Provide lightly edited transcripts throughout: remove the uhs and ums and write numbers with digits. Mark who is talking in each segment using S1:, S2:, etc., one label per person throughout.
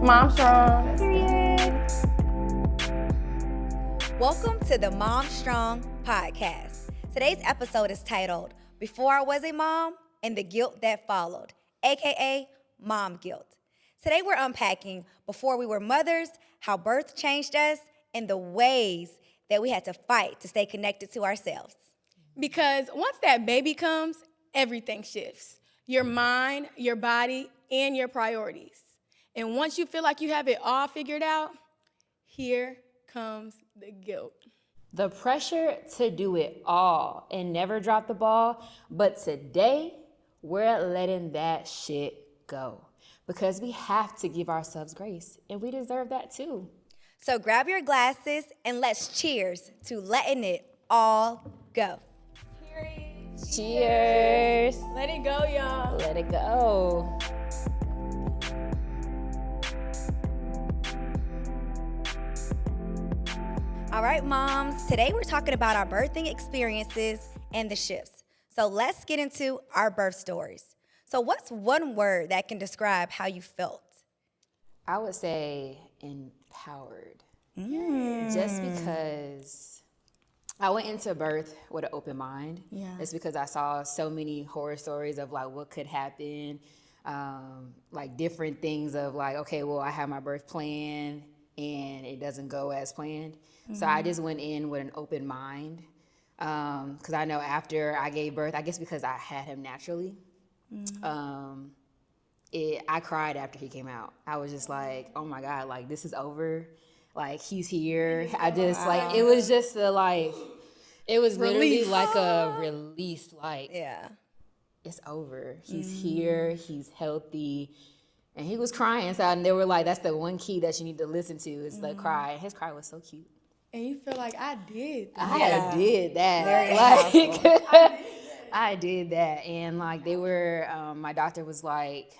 S1: Mom strong.
S2: Period. Welcome to the MOMSTRONG Podcast. Today's episode is titled, Before I Was a Mom and the Guilt That Followed, aka Mom Guilt. Today we're unpacking before we were mothers, how birth changed us, and the ways that we had to fight to stay connected to ourselves.
S1: Because once that baby comes, everything shifts. Your mind, your body, and your priorities. And once you feel like you have it all figured out, here comes the guilt.
S3: The pressure to do it all and never drop the ball. But today, we're letting that shit go. Because we have to give ourselves grace. And we deserve that too.
S2: So grab your glasses and let's cheers to letting it all go.
S3: Cheers.
S1: Let it go, y'all.
S3: Let it go.
S2: All right, moms, today we're talking about our birthing experiences and the shifts. So let's get into our birth stories. So what's one word that can describe how you felt?
S3: I would say empowered. Just because I went into birth with an open mind.
S2: Yeah.
S3: It's because I saw so many horror stories of like what could happen, like different things of like, okay, well, I have my birth plan and it doesn't go as planned. So I just went in with an open mind because I know after I gave birth, I guess because I had him naturally, I cried after he came out. I was just like, oh my God, like this is over. Like he's here. I just like, it was just a like, it was literally like a release, like it's over. He's here, he's healthy. And he was crying, so and they were like, that's the one key that you need to listen to is the cry. His cry was so cute.
S1: And you feel like I did that.
S3: I did that.
S2: Very
S3: Like, I did that. And like they were, my doctor was like,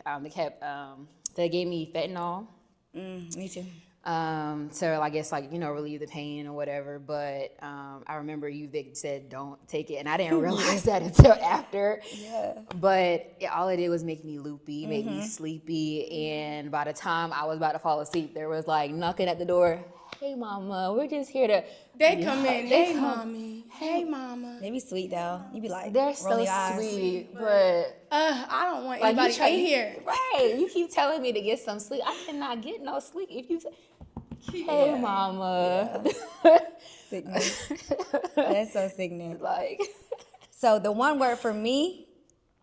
S3: they gave me fentanyl.
S2: Me too.
S3: So I guess like, relieve the pain or whatever. But I remember Vic said, don't take it. And I didn't realize that until after. Yeah. But all it did was make me loopy, make me sleepy. And by the time I was about to fall asleep, there was like knocking at the door. Hey, mama, we're just here to.
S1: They come in. Hey, mommy. Hey, mama.
S2: They be sweet though. You be like,
S3: they're so sweet, but
S1: I don't want
S3: like
S1: anybody in here.
S3: Right. You keep telling me to get some sleep. I cannot get no sleep if you say, hey, mama.
S2: Yeah. Sickness. That's so sickening.
S3: Like,
S2: so the one word for me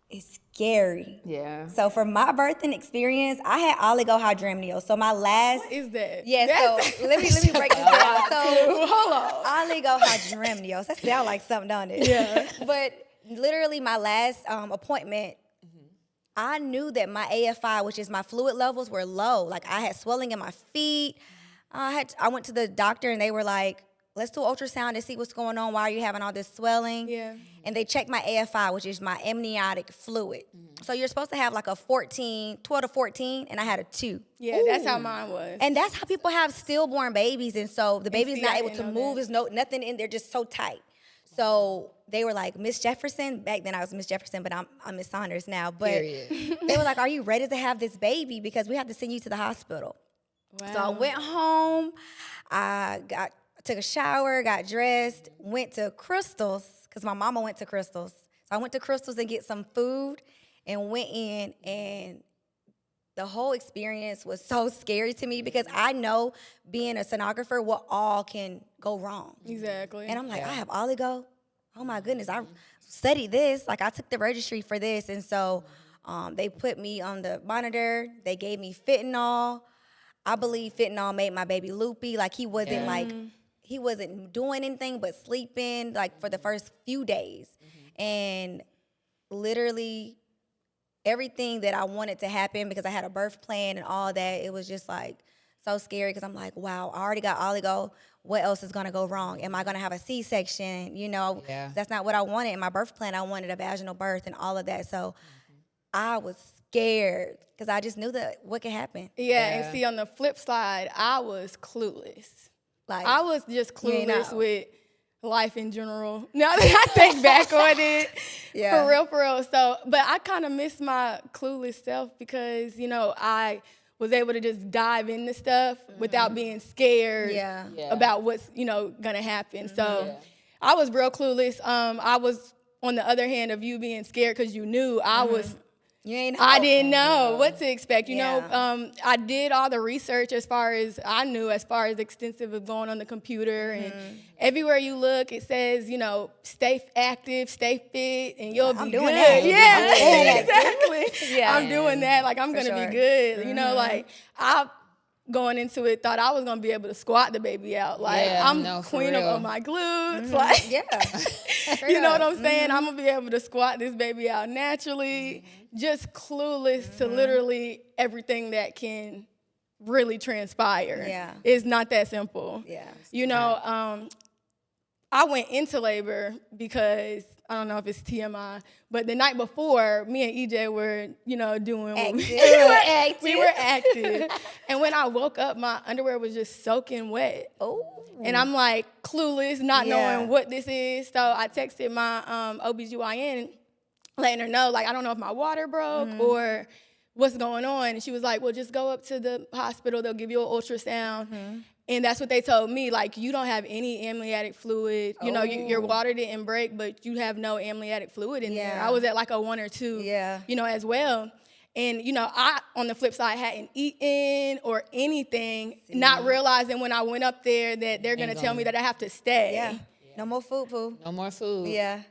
S2: is scary.
S3: yeah.
S2: So for my birthing experience, I had oligohydramnios. So my last.
S1: What is that?
S2: Yeah, so let me break this down. So
S1: Hold on.
S2: oligohydramnios. That sounds like something, don't it?
S1: Yeah.
S2: But literally my last appointment, I knew that my AFI, which is my fluid levels, were low. Like I had swelling in my feet. I went to the doctor and they were like, let's do ultrasound to see what's going on. Why are you having all this swelling?
S1: Yeah.
S2: And they checked my AFI, which is my amniotic fluid. So you're supposed to have like a 12 to 14, and I had a 2.
S1: Yeah, that's how mine was.
S2: And that's how people have stillborn babies. And so the baby's
S1: see,
S2: not
S1: I
S2: able
S1: didn't
S2: to
S1: know
S2: move.
S1: that.
S2: There's nothing in there, just so tight. So they were like, Miss Jefferson, back then I was Miss Jefferson, but I'm Miss Saunders now. But they were like, are you ready to have this baby? Because we have to send you to the hospital.
S1: Wow.
S2: So I went home, took a shower, got dressed, went to Crystal's, because my mama went to Crystal's. So I went to Crystal's and get some food and went in, and the whole experience was so scary to me because I know being a sonographer what all can go wrong.
S1: Exactly.
S2: And I'm like, I have oligo? Oh my goodness, I studied this. Like I took the registry for this. And so they put me on the monitor. They gave me fentanyl. I believe fentanyl made my baby loopy. Like he wasn't he wasn't doing anything but sleeping like for the first few days. And literally everything that I wanted to happen because I had a birth plan and all that, it was just like so scary because I'm like, wow, I already got oligo. What else is going to go wrong? Am I going to have a C-section? That's not what I wanted. In my birth plan, I wanted a vaginal birth and all of that. So I was scared because I just knew that what could happen.
S1: Yeah, and see, on the flip side, I was clueless. Like I was just clueless with life in general. Now that I think back on it, for real. So, but I kind of miss my clueless self because, I was able to just dive into stuff without being scared about what's, gonna happen. So I was real clueless. I was on the other hand of you being scared because you knew I was. I didn't know what to expect. You know, I did all the research as far as extensive of going on the computer. And everywhere you look, it says, stay active, stay fit, and you'll be good. Yeah, exactly. Yeah, I'm doing that. Like, I'm going to be good. You know, like, I going into it thought I was going to be able to squat the baby out. Like, I'm queen on my glutes. Like, you know what I'm saying? I'm going to be able to squat this baby out naturally. Just clueless to literally everything that can really transpire. Yeah. It's not that simple. Yeah. You know, I went into labor because, I don't know if it's TMI, but the night before, me and EJ were, doing what we were active. And when I woke up, my underwear was just soaking wet. Oh. And I'm like clueless, not knowing what this is. So I texted my OBGYN, letting her know, like, I don't know if my water broke or what's going on. And she was like, well, just go up to the hospital. They'll give you an ultrasound. And that's what they told me. Like, you don't have any amniotic fluid. You know, your water didn't break, but you have no amniotic fluid in there. I was at like a 1 or 2, as well. And, I, on the flip side, hadn't eaten or anything, not realizing when I went up there that they're going to tell me that I have to stay. Yeah.
S2: No more food, Pooh.
S3: No more food.
S2: Yeah.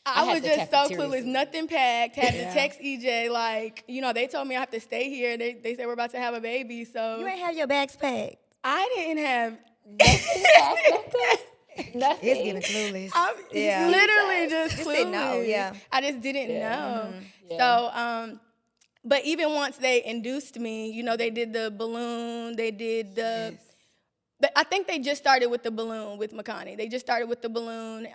S1: I was just so clueless, nothing packed, had to text EJ, like, they told me I have to stay here. They said we're about to have a baby, so.
S2: You ain't have your bags packed.
S1: I didn't have
S2: nothing. It's giving clueless.
S1: I'm literally just clueless. No, I just didn't know. So, but even once they induced me, they did the balloon, they did the... I think they just started with the balloon with Makani. They just started with the balloon.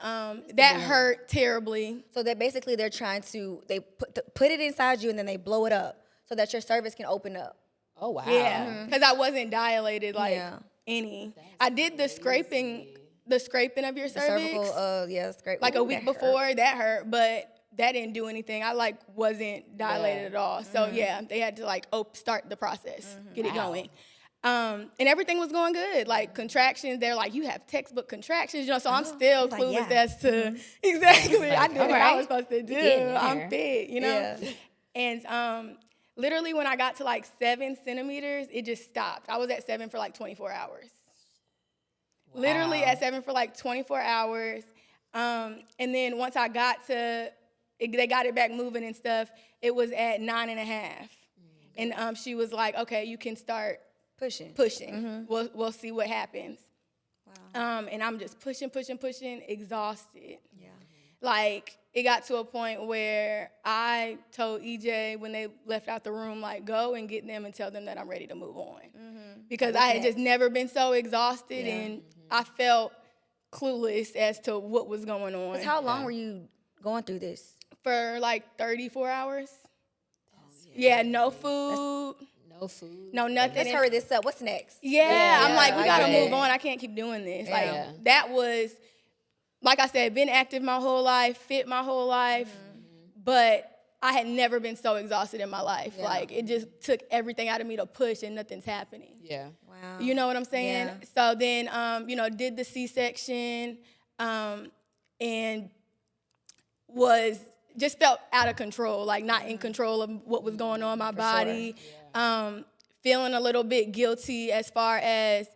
S1: That hurt terribly.
S2: So that basically they're trying to, they put it inside you and then they blow it up so that your cervix can open up.
S3: Oh, wow.
S1: Yeah, because I wasn't dilated like any. I did the scraping of your cervix.
S2: Cervical, scrape.
S1: Like a week before, that hurt, but that didn't do anything. I wasn't dilated at all. So they had to start the process, get it going. And everything was going good. Like contractions, they're like, you have textbook contractions, so I'm still clueless as to exactly. I did what I was supposed to do. I'm fit, And literally when I got to 7 centimeters, it just stopped. I was at 7 for 24 hours. Wow. Literally at 7 for 24 hours. And then once I got to, they got it back moving and stuff, it was at 9.5. And she was like, okay, you can start pushing. We'll see what happens. Wow. And I'm just pushing, exhausted. Yeah. It got to a point where I told EJ when they left out the room, go and get them and tell them that I'm ready to move on. Because I had just never been so exhausted and I felt clueless as to what was going on.
S2: Because how long were you going through this?
S1: For 34 hours. Yeah, no food.
S3: No food.
S1: No nothing.
S2: Let's hurry this up. What's next?
S1: Yeah, I'm like, we got to move on. I can't keep doing this. That was, like I said, been active my whole life, fit my whole life, but I had never been so exhausted in my life. Yeah. It just took everything out of me to push and nothing's happening. Yeah. Wow. You know what I'm saying? Yeah. So then, did the C-section and just felt out of control, not in control of what was going on in my body. Sure. Yeah. Feeling a little bit guilty as far as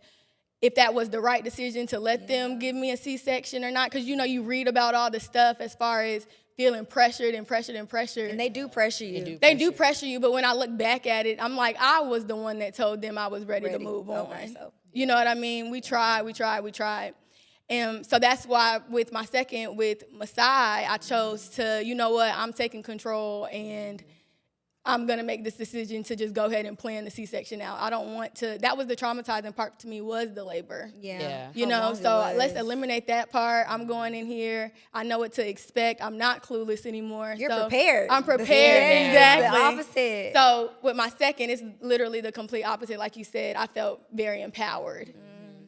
S1: if that was the right decision to let them give me a C-section or not. Because, you read about all the stuff as far as feeling pressured. And
S2: they do pressure you.
S1: They do pressure you, but when I look back at it, I'm like, I was the one that told them I was ready. To move on. So. You know what I mean? We tried. And so that's why with my second, with Masai, I chose to, I'm taking control and I'm going to make this decision to just go ahead and plan the C-section out. I don't want to, that was the traumatizing part to me, was the labor. Yeah. So let's eliminate that part. I'm going in here. I know what to expect. I'm not clueless anymore.
S2: You're prepared.
S1: I'm prepared, exactly.
S2: The opposite.
S1: So with my second, it's literally the complete opposite. Like you said, I felt very empowered.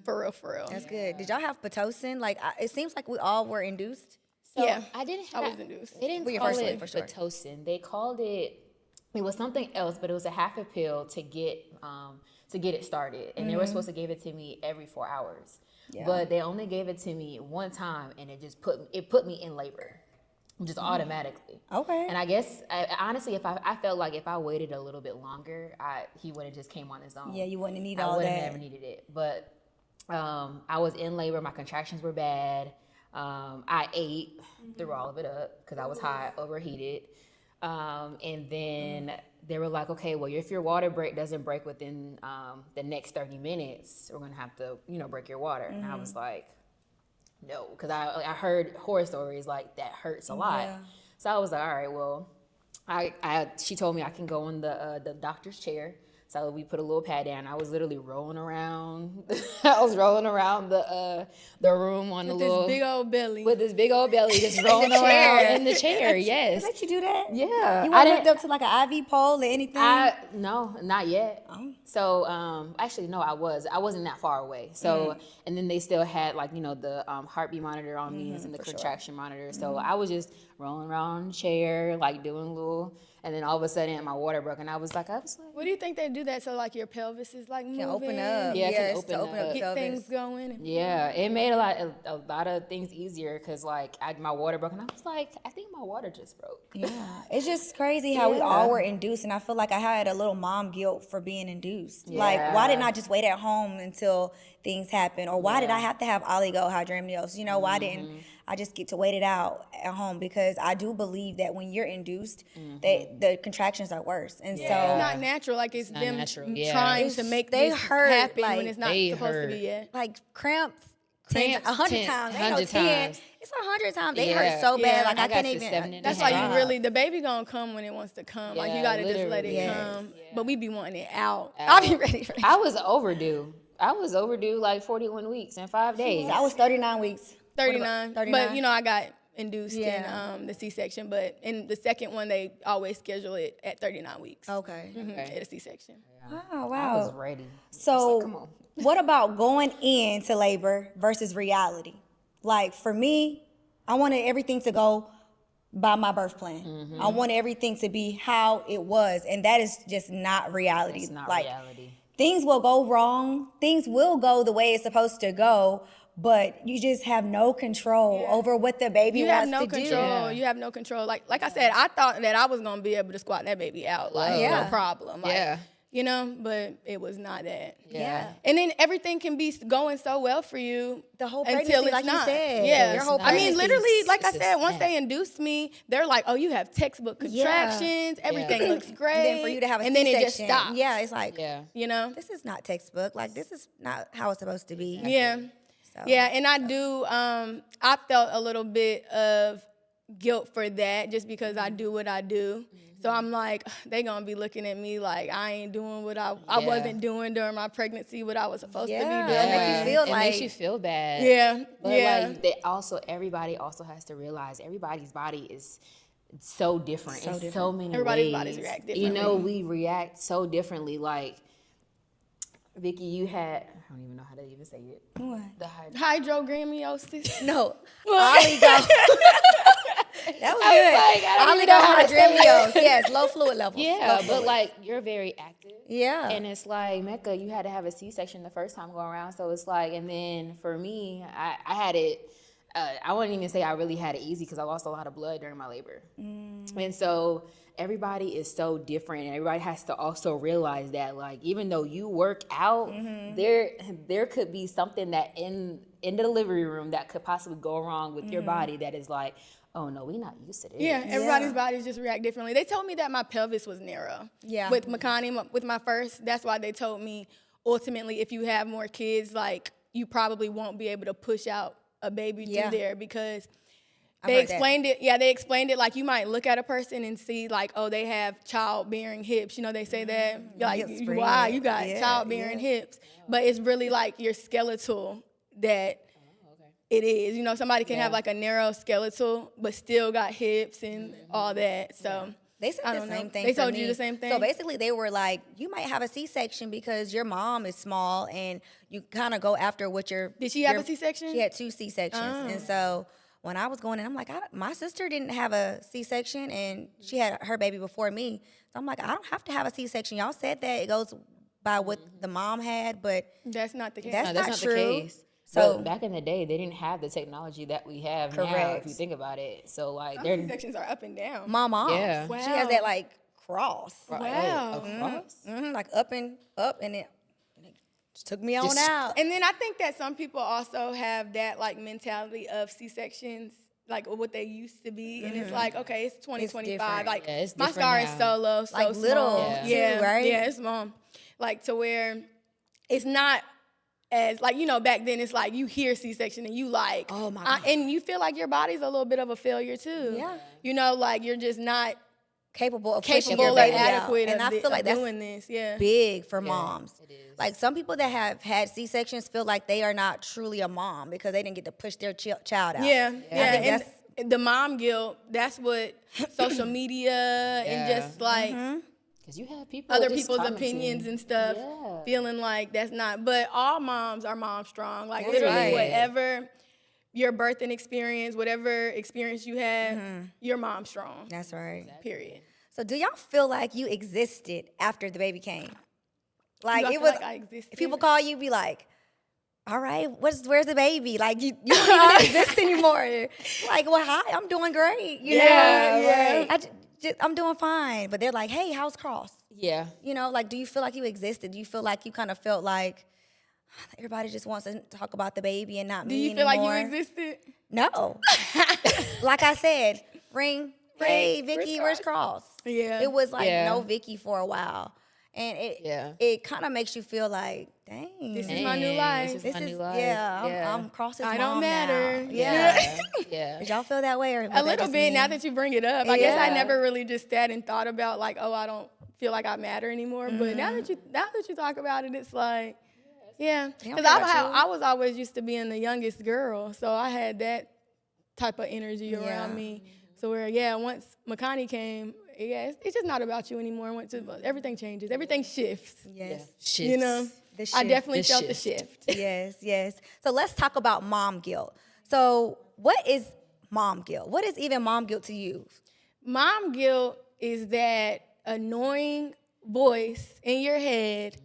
S1: For real.
S2: That's good. Did y'all have Ptocin? It seems like we all were induced.
S3: So I was induced. They didn't call it
S2: for sure.
S3: Ptocin. They called it it was something else, but it was a half a pill to get it started, and they were supposed to give it to me every 4 hours. But they only gave it to me one time, and it just put me in labor, just automatically.
S2: Okay.
S3: And I guess honestly, if I felt like if I waited a little bit longer, he would have just came on his own.
S2: Yeah, you wouldn't need all that.
S3: I wouldn't have never needed it. But I was in labor. My contractions were bad. I ate, threw all of it up because I was hot, overheated. And then they were like, okay, well, if your water doesn't break within the next 30 minutes, we're going to have to, break your water. And I was like, no, because I heard horror stories like that hurts a lot.
S2: Yeah.
S3: So I was like, all right, well, she told me I can go in the doctor's chair. So we put a little pad down. I was literally rolling around. I was rolling around the room on
S1: with
S3: the little
S1: this big old belly.
S3: With this big old belly, just rolling around in the chair. Yes.
S2: They let you do that?
S3: Yeah.
S2: You weren't hooked up to like an IV pole or anything?
S3: No, not yet.
S2: Oh.
S3: So actually, no, I wasn't that far away. So and then they still had like the heartbeat monitor on me and the contraction monitor. So I was just rolling around in the chair, like doing little. And then all of a sudden, my water broke, and I was like,
S1: what do you think they do that so like your pelvis is like moving?
S2: Can open up.
S3: Yeah, it can
S2: open up.
S3: up.
S1: Get things going.
S3: Yeah, it made a lot of things easier because like my water broke, and I was like, I think my water just broke.
S2: Yeah, it's just crazy how we all were induced, and I feel like I had a little mom guilt for being induced.
S3: Yeah.
S2: Like, why didn't I just wait at home until things happen, or why did I have to have oligohydramnios? Why didn't I just get to wait it out at home? Because I do believe that when you're induced, the contractions are worse, and so
S1: It's not natural. Like it's them trying to make
S2: they
S1: this
S2: hurt,
S1: happen
S2: like,
S1: when it's not supposed to be yet.
S2: like cramps.
S3: 100
S2: times.
S3: 100 times.
S2: It's 100 times. They hurt so bad. Like I can't even.
S1: That's why you really, the baby gonna come when it wants to come. Like you gotta just let it
S2: Yes.
S1: come. But we be wanting it out.
S2: I'll be ready for it.
S3: I was overdue like 41 weeks and 5 days.
S2: I was 39 weeks.
S1: 39.
S2: 39?
S1: But I got induced in the C-section. But in the second one, they always schedule it at 39 weeks.
S2: Okay.
S1: At a C-section.
S2: Oh, wow.
S3: I was ready.
S2: So,
S3: come on.
S2: what about going into labor versus reality? Like, for me, I wanted everything to go by my birth plan. I wanted everything to be how it was, and that is just not reality.
S3: It's not
S2: like,
S3: reality.
S2: Things will go wrong. Things will go the way it's supposed to go, but you just have no control over what the baby
S1: You
S2: wants
S1: have no
S2: to
S1: control.
S2: do.
S1: Yeah. You have no control. Like I said, I thought that I was gonna be able to squat that baby out. Like no problem. Like, but it was not that.
S2: Yeah.
S1: And then everything can be going so well for you
S2: The whole
S1: until
S2: pregnancy,
S1: it's
S2: like
S1: not.
S2: you said.
S1: Yeah.
S2: Your whole
S1: I mean,
S2: pregnancy.
S1: literally, like I
S3: It's
S1: said,
S3: a
S1: once
S3: snap.
S1: they induced me, they're like, oh, you have textbook contractions. Everything looks great.
S2: And then for you to have a
S1: and
S2: C-section,
S1: then it just stops.
S2: yeah, it's like,
S1: This
S2: this is not textbook. Like, this is not how it's supposed to be.
S1: Yeah.
S2: So.
S1: Yeah, and I do, I felt a little bit of guilt for that just because I do what I do. So I'm like, they gonna be looking at me like I ain't doing what I wasn't doing during my pregnancy, what I was supposed to be doing.
S2: Make you feel
S3: it
S2: like
S3: makes you feel bad.
S1: Yeah,
S3: But
S1: yeah.
S3: everybody also has to realize everybody's body is so different in so many
S1: Everybody's
S3: ways.
S1: bodies react differently.
S3: We react so differently. Like, Vicky, you had, I don't even know how to even say it.
S2: What?
S3: The
S1: Hydrogramiosis.
S2: No, oligo. That was good. Oligohydramnios. Yes, low fluid levels.
S3: Yeah, but like you're very active.
S2: Yeah.
S3: And it's like, Mecca, you had to have a C-section the first time going around. So it's like, and then for me, I had it, I wouldn't even say I really had it easy because I lost a lot of blood during my labor. And so everybody is so different, and everybody has to also realize that, like, even though you work out, there could be something that in the delivery room that could possibly go wrong with your body that is like, oh no, we not used to this.
S1: Yeah, everybody's bodies just react differently. They told me that my pelvis was narrow.
S2: Yeah.
S1: With Makani, with my first, that's why they told me ultimately if you have more kids, like you probably won't be able to push out a baby through there because they explained it. Yeah, they explained it like you might look at a person and see like, oh, they have childbearing hips. They say that. Like, wow, you got childbearing hips. But it's really like your skeletal that it is. Somebody can have like a narrow skeletal but still got hips and all that. So
S2: They said the same thing.
S1: They
S2: for
S1: told
S2: me.
S1: you the same thing?
S2: So basically, they were like, you might have a C-section because your mom is small, and you kind of go after what your.
S1: Did she have a C-section?
S2: She had 2 C-sections, and so when I was going in, I'm like, my sister didn't have a C-section, and she had her baby before me. So I'm like, I don't have to have a C-section. Y'all said that it goes by what the mom had, but
S1: That's not the case.
S2: that's
S3: No,
S2: not true.
S3: the case.
S2: So
S3: But back in the day, they didn't have the technology that we have now,
S2: Correct.
S3: if you think about it. So, like,
S1: Some
S3: they're
S1: C-sections are up and down.
S2: my mom,
S3: Yeah.
S2: she has that like cross,
S1: Wow.
S3: across.
S2: like up, and it just took me on
S3: Just-
S2: out.
S1: And then I think that some people also have that like mentality of C-sections, like what they used to be, and it's like, okay, it's 2025.
S2: different.
S1: Like
S3: Yeah, it's
S1: my
S3: different
S1: scar
S3: now.
S1: is solo, so
S2: Like little,
S1: small.
S2: too,
S1: yeah,
S2: right?
S1: Yeah, it's small. Like to where it's not as like, you know, back then it's like you hear C-section and you like,
S2: Oh, my God.
S1: and you feel like your body's a little bit of a failure too.
S2: Yeah.
S1: You know, like you're just not
S2: capable of pushing
S1: capable
S2: your
S1: or
S2: baby out.
S1: adequate
S2: And
S1: of,
S2: I feel like that's
S1: doing this. Yeah.
S2: big for moms.
S3: it is.
S2: Like some people that have had C-sections feel like they are not truly a mom because they didn't get to push their child out.
S1: Yeah, yeah.
S2: I think
S1: And the mom guilt, that's what social media and
S3: Yeah.
S1: just like
S3: Because you have people
S1: other
S3: just
S1: people's
S3: commenting.
S1: opinions and stuff,
S3: Yeah.
S1: feeling like that's not. But all moms are mom strong. Like
S2: That's
S1: literally,
S2: right.
S1: whatever your birthing experience, whatever experience you had, you're mom strong.
S2: That's right.
S1: Period.
S2: So do y'all feel like you existed after the baby came? Like
S1: Do I
S2: it
S1: feel
S2: was,
S1: like I existed?
S2: if people call you, be like, all right, where's the baby? Like you don't even exist anymore. Like, well, hi, I'm doing great. You
S1: Yeah,
S2: know? I'm doing fine. But they're like, hey, how's Cross?
S3: Yeah.
S2: You know, like, do you feel like you existed? Do you feel like you kind of felt like everybody just wants to talk about the baby and not
S1: Do
S2: me
S1: you feel
S2: anymore?
S1: like you existed?
S2: No. Like I said, ring, hey,
S1: Where's
S2: Vicky, where's Cross?
S1: Yeah.
S2: It was like
S3: Yeah.
S2: no Vicky for a while. And it kind of makes you feel like, dang.
S1: This is my new life.
S3: This is my new life.
S2: Yeah, I'm Cross's
S1: I
S2: mom
S1: don't matter.
S2: now.
S1: Yeah.
S3: Yeah.
S2: Did y'all feel that way? Or was
S1: A
S2: that
S1: little
S2: just
S1: bit
S2: me?
S1: now that you bring it up. I guess I
S2: Yeah.
S1: never really just sat and thought about like, oh, I don't feel like I matter anymore. But now that you talk about it, it's like, yeah.
S2: They don't
S1: Because
S2: care about you.
S1: I was always used to being the youngest girl, so I had that type of energy
S2: Yeah.
S1: around me. So where once Makani came, it's just not about you anymore. Everything changes, everything shifts.
S2: Yes.
S3: Shifts.
S1: You know,
S2: The
S1: I
S2: shift.
S1: definitely
S3: The
S1: felt the
S3: shift.
S1: shift.
S2: Yes. So let's talk about mom guilt. So what is mom guilt? What is even mom guilt to you?
S1: Mom guilt is that annoying voice in your head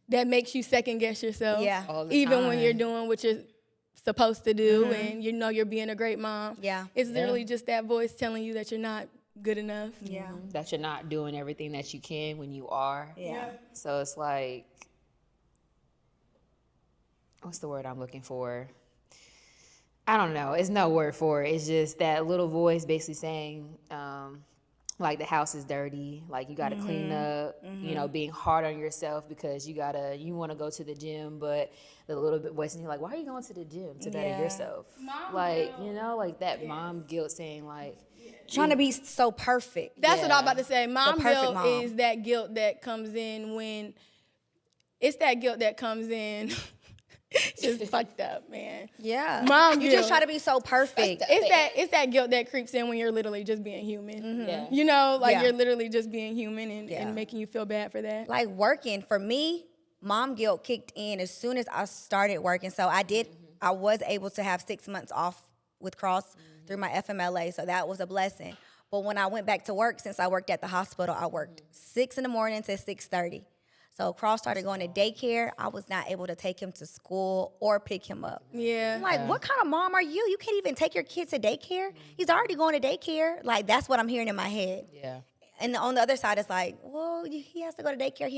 S1: that makes you second guess yourself.
S2: Yeah.
S3: All the
S1: Even when you're
S3: time.
S1: doing what you're supposed to do and you know you're being a great mom.
S2: Yeah.
S1: It's literally just that voice telling you that you're not good enough.
S2: Yeah.
S3: That you're not doing everything that you can when you are.
S2: Yeah.
S3: So it's like, what's the word I'm looking for? I don't know. It's no word for it. It's just that little voice basically saying, like the house is dirty, like you got to clean up, you know, being hard on yourself because you want to go to the gym, but the little bit voice in you like, why are you going to the gym to better
S2: Yeah.
S3: yourself? Like, you know, like that mom guilt saying like,
S2: Trying to be so perfect.
S1: That's what I'm
S3: Yeah.
S1: about to say. Mom
S2: perfect
S1: guilt
S2: mom.
S1: is that guilt that comes in when it's that guilt that comes in. Just fucked up, man.
S2: Yeah.
S1: Mom
S2: You
S1: guilt.
S2: just try to be so perfect.
S1: It's that guilt that creeps in when you're literally just being human.
S3: Yeah.
S1: You know, like
S2: Yeah.
S1: you're literally just being human and,
S2: Yeah.
S1: and making you feel bad for that.
S2: Like working for me, mom guilt kicked in as soon as I started working. So I was able to have 6 months off with Cross through my FMLA, so that was a blessing. But when I went back to work, since I worked at the hospital, I worked 6 in the morning to 6:30. So Cross started going to daycare. I was not able to take him to school or pick him up.
S1: Yeah.
S2: I'm like, what kind of mom are you? You can't even take your kid to daycare? He's already going to daycare. Like, that's what I'm hearing in my head.
S3: yeah.
S2: And on the other side, it's like, well, he has to go to daycare.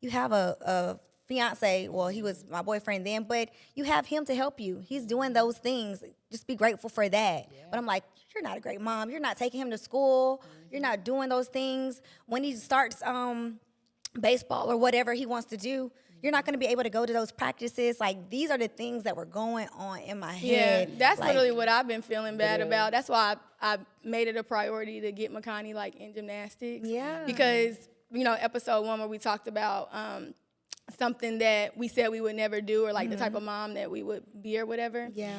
S2: You have a fiance. Well, he was my boyfriend then, but you have him to help you. He's doing those things. Just be grateful for that. Yeah. But I'm like, you're not a great mom. You're not taking him to school. You're not doing those things. When he starts baseball or whatever he wants to do, you're not going to be able to go to those practices. Like, these are the things that were going on in my
S1: Yeah,
S2: head.
S1: that's
S2: like,
S1: literally what I've been feeling bad about. That's why I made it a priority to get Makani like in gymnastics.
S2: Yeah.
S1: Because, you know, episode 1 where we talked about something that we said we would never do or like the type of mom that we would be or whatever.
S2: Yeah.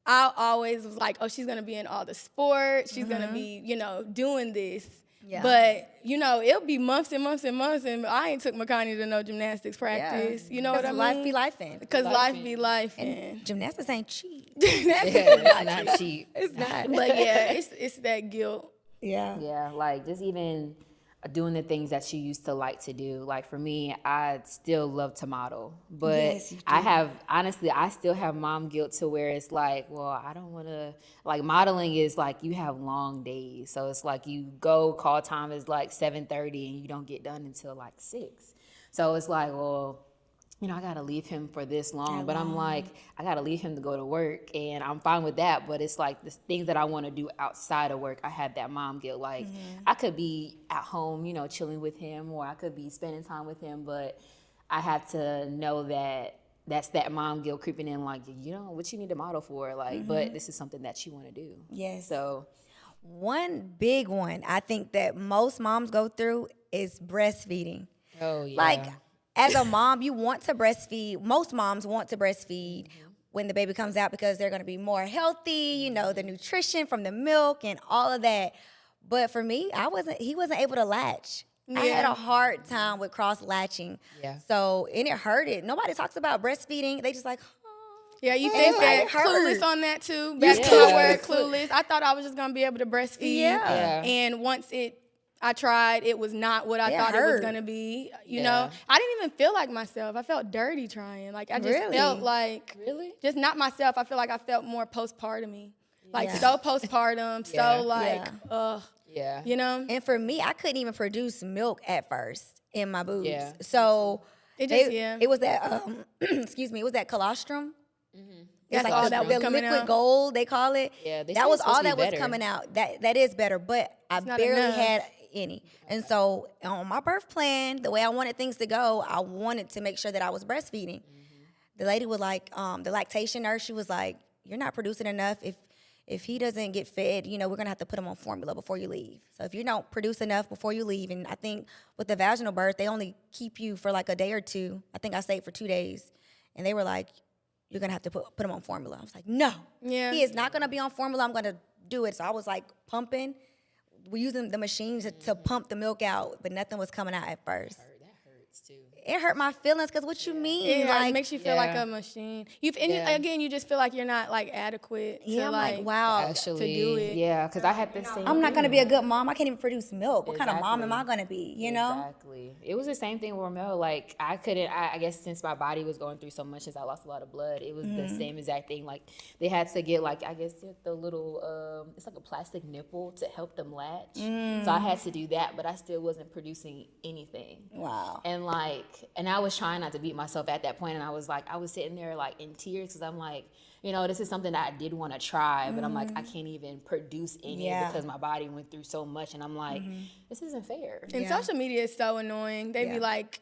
S1: I always was like, oh, she's going to be in all the sports. She's going to be, you know, doing this.
S2: Yeah.
S1: But, it'll be months and months and months, and I ain't took Makani to no gymnastics practice. You know what I mean?
S2: Life be lifing.
S1: Because life be life.
S2: And gymnastics ain't cheap.
S3: It's not cheap.
S2: It's not.
S1: But yeah, it's that guilt.
S2: Yeah.
S3: Yeah, like just even doing the things that you used to like to do. Like for me, I still love to model, but
S2: Yes, you do.
S3: I still have mom guilt to where it's like, well, I don't want to, like modeling is like you have long days. So it's like you go, call time is like 7:30 and you don't get done until like 6. So it's like, well, I got to leave him for this long, but I'm like, I got to leave him to go to work and I'm fine with that. But it's like the things that I want to do outside of work, I have that mom guilt. Like I could be at home, chilling with him, or I could be spending time with him, but I have to know that that's that mom guilt creeping in. Like, what you need to model for, like, but this is something that you want to do.
S2: Yes.
S3: So
S2: one big one I think that most moms go through is breastfeeding.
S3: Oh yeah.
S2: Like, as a mom, you want to breastfeed. Most moms want to breastfeed when the baby comes out because they're going to be more healthy, the nutrition from the milk and all of that. But for me, he wasn't able to latch. I had a hard time with cross latching.
S3: Yeah.
S2: So, and it hurted. Nobody talks about breastfeeding. They just like,
S1: Yeah, you think
S2: like,
S1: that
S2: it hurt.
S1: clueless on that too. Back to my word, clueless. I thought I was just gonna be able to breastfeed.
S2: Yeah.
S1: And once I tried, it was not what I thought it was gonna be. You know, I didn't even feel like myself. I felt dirty trying. Like I just felt like just not myself. I feel like I felt more postpartum-y. Like so postpartum, so like
S3: yeah.
S2: And for me, I couldn't even produce milk at first in my boobs.
S3: Yeah.
S2: So
S1: it
S2: was that excuse me, it was that colostrum.
S1: That's
S2: It's
S1: all
S2: like
S1: that
S2: the
S1: was coming
S2: liquid
S1: out.
S2: gold, they call it.
S3: Yeah, they say
S2: that was
S3: it's supposed
S2: all
S3: to be
S2: that was
S3: better.
S2: coming out. That is better, but I
S1: not
S2: barely
S1: enough.
S2: had any. And so on my birth plan, the way I wanted things to go, I wanted to make sure that I was breastfeeding. The lady was like, the lactation nurse, she was like, "You're not producing enough. If he doesn't get fed, we're gonna have to put him on formula before you leave. So if you don't produce enough before you leave," and I think with the vaginal birth, they only keep you for like a day or two. I think I stayed for 2 days, and they were like, "You're gonna have to put him on formula." I was like, "No, he is not gonna be on formula. I'm gonna do it." So I was like pumping. We're using the machines to pump the milk out, but nothing was coming out at first.
S3: That hurts too.
S2: It hurt my feelings because what you mean?
S1: It makes you feel like a machine. Again, you just feel like you're not like adequate.
S2: Yeah,
S1: to,
S2: I'm
S1: like,
S2: like, wow.
S3: Actually,
S1: to do it.
S3: yeah, because I had the same.
S2: I'm not gonna be a good mom. I can't even produce milk. What kind of mom am I
S3: Exactly.
S2: gonna be? You know?
S3: Exactly. It was the same thing with Mel. Like I couldn't. I guess since my body was going through so much, since I lost a lot of blood, it was the same exact thing. Like they had to get like the little it's like a plastic nipple to help them latch. So I had to do that, but I still wasn't producing anything.
S2: Wow.
S3: And I was trying not to beat myself at that point, and I was sitting there like in tears because I'm like, this is something that I did want to try, but I'm like, I can't even produce any because my body went through so much, and I'm like, this isn't fair.
S1: And social media is so annoying. They be like,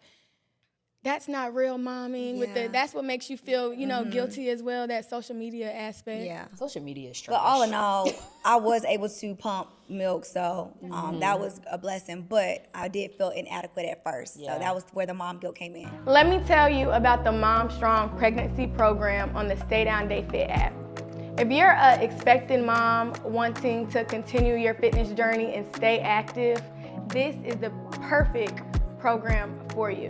S1: "That's not real momming." That's what makes you feel, guilty as well. That social media aspect.
S2: Yeah.
S3: Social media is trash.
S2: But all in all, I was able to pump milk, so that was a blessing. But I did feel inadequate at first, so that was where the mom guilt came in.
S1: Let me tell you about the MOMSTRONG pregnancy program on the Stay Down Day Fit app. If you're an expectant mom wanting to continue your fitness journey and stay active, this is the perfect program for you.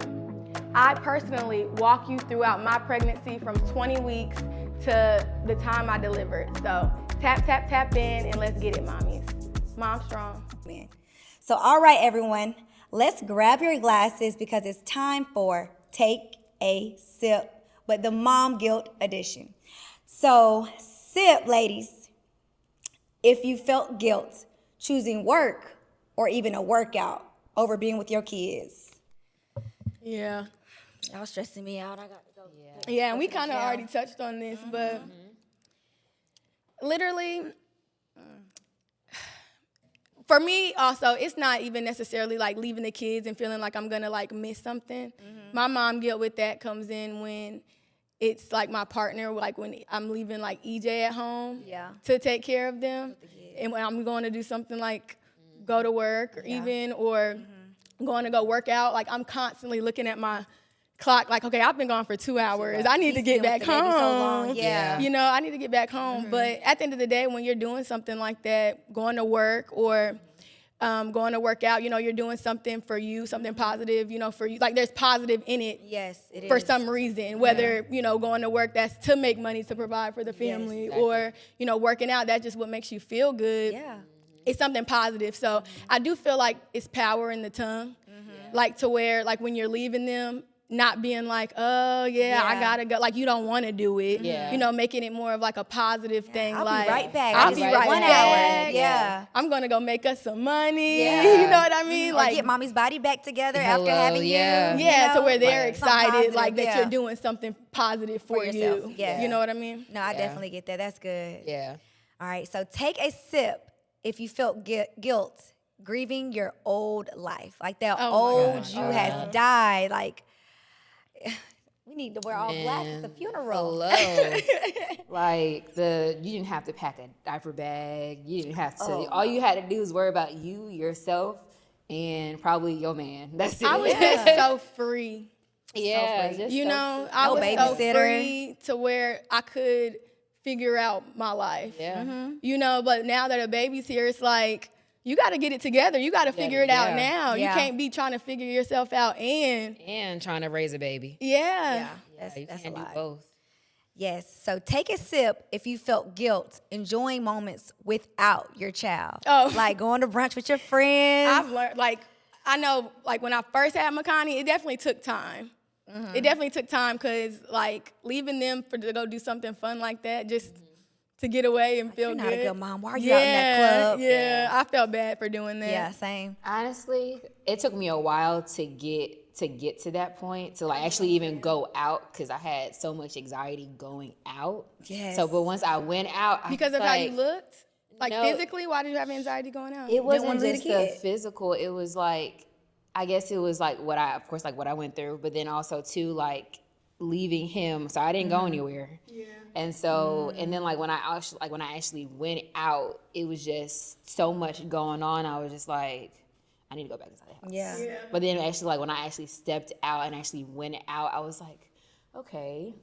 S1: I personally walk you throughout my pregnancy from 20 weeks to the time I delivered. So tap in and let's get it, mommies. MOMSTRONG.
S2: So all right, everyone, let's grab your glasses because it's time for Take a Sip, but the mom guilt edition. So sip, ladies, if you felt guilt choosing work or even a workout over being with your kids.
S1: Yeah.
S2: Y'all stressing me out. I got to go.
S1: Yeah, and we kind of already touched on this, but literally, for me also, it's not even necessarily like leaving the kids and feeling like I'm gonna like miss something. My mom guilt with that comes in when it's like my partner, like when I'm leaving like EJ at home to take care of them, and when I'm going to do something like go to work or going to go work out, like I'm constantly looking at my clock, like, okay, I've been gone for 2 hours. I need to get back home.
S2: So long.
S1: I need to get back home. But at the end of the day, when you're doing something like that, going to work or going to work out, you're doing something for you, something positive, for you. Like there's positive in it.
S2: Yes, it is.
S1: For some reason, whether, going to work, that's to make money to provide for the family, or, working out, that's just what makes you feel good.
S2: Yeah.
S1: It's something positive. So I do feel like it's power in the tongue, like to where, like when you're leaving them, not being like, oh, yeah, I gotta go. Like, you don't want to do it.
S3: Yeah.
S1: Making it more of like a positive thing.
S2: I'll
S1: like,
S2: be right back.
S1: I'll be right
S2: 1
S1: back.
S2: hour. Yeah.
S1: I'm going to go make us some money.
S2: Yeah.
S1: You know what I mean?
S2: Or
S1: Like,
S2: get mommy's body back together after
S3: Hello,
S2: having you.
S3: yeah.
S1: yeah, to where they're
S2: Like, something
S1: excited,
S2: positive,
S1: like that
S2: yeah.
S1: you're doing something positive for
S2: yourself.
S1: you.
S2: Yeah.
S1: You know what I mean?
S2: No, I definitely get that. That's good.
S3: Yeah.
S2: All right, so take a sip if you felt guilt grieving your old life. Like that
S1: Oh my
S2: old
S1: God.
S2: you has died. Like, we need to wear all black at the funeral.
S3: Hello. Like you didn't have to pack a diaper bag. You didn't have to. All you had to do was worry about you, yourself, and probably your man. That's it.
S1: I was just so free.
S3: yeah.
S2: free.
S3: just
S1: I was so
S2: babysitter.
S1: free to where I could figure out my life.
S3: Yeah.
S1: But now that a baby's here, it's like, you got to get it together. You got to figure it out now.
S2: Yeah.
S1: You can't be trying to figure yourself out
S3: And trying to raise a baby.
S1: yeah.
S3: You
S2: That's a
S3: can't do
S2: lot.
S3: both.
S2: Yes, so take a sip if you felt guilt enjoying moments without your child.
S1: Oh.
S2: Like going to brunch with your friends.
S1: I've learned, I know, when I first had Makani, it definitely took time. It definitely took time because, leaving them to go do something fun like that, just to get away and feel
S2: You're
S1: good.
S2: not a good mom. Why are you out in that club?
S1: Yeah, I felt bad for doing that.
S2: Yeah, same.
S3: Honestly, it took me a while to get to that point, to actually even go out, because I had so much anxiety going out.
S2: Yes.
S3: So, but once I went out,
S1: Because of how you looked?
S3: No.
S1: Physically, why did you have anxiety going out?
S3: It wasn't
S2: wanna leave
S3: just
S2: the
S3: the
S2: kid.
S3: physical. It was I guess it was what I went through, but then also too, leaving him. So I didn't go anywhere. Yeah. And so, and then when I actually went out, it was just so much going on. I was just like, I need to go back inside the house.
S2: Yeah.
S3: But then actually, when I actually stepped out and actually went out, I was like, okay,